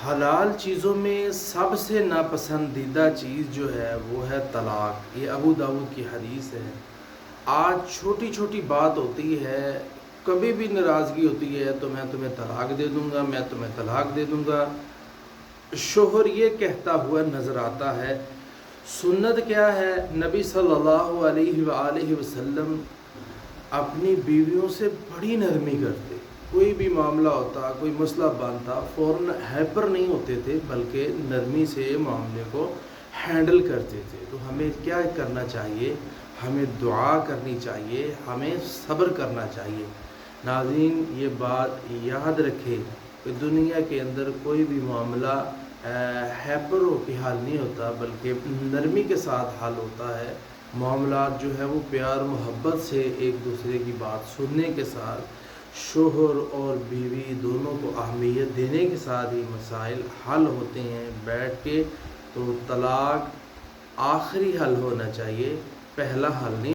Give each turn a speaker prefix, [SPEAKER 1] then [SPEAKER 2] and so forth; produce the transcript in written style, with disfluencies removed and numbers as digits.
[SPEAKER 1] حلال چیزوں میں سب سے ناپسندیدہ چیز جو ہے وہ ہے طلاق۔ یہ ابو داؤد کی حدیث ہے۔ آج چھوٹی چھوٹی بات ہوتی ہے، کبھی بھی ناراضگی ہوتی ہے تو میں تمہیں طلاق دے دوں گا، میں تمہیں طلاق دے دوں گا، شوہر یہ کہتا ہوا نظر آتا ہے۔ سنت کیا ہے؟ نبی صلی اللہ علیہ وآلہ وسلم اپنی بیویوں سے بڑی نرمی کرتے۔ کوئی بھی معاملہ ہوتا، کوئی مسئلہ بنتا، فوراً ہائپر نہیں ہوتے تھے، بلکہ نرمی سے معاملے کو ہینڈل کرتے تھے۔ تو ہمیں کیا کرنا چاہیے؟ ہمیں دعا کرنی چاہیے، ہمیں صبر کرنا چاہیے۔ ناظرین، یہ بات یاد رکھے کہ دنیا کے اندر کوئی بھی معاملہ ہائپر ہو کے حل نہیں ہوتا، بلکہ نرمی کے ساتھ حل ہوتا ہے۔ معاملات جو ہے وہ پیار محبت سے ایک دوسرے کی بات سننے کے ساتھ، شوہر اور بیوی دونوں کو اہمیت دینے کے ساتھ ہی مسائل حل ہوتے ہیں بیٹھ کے۔ تو طلاق آخری حل ہونا چاہیے، پہلا حل نہیں۔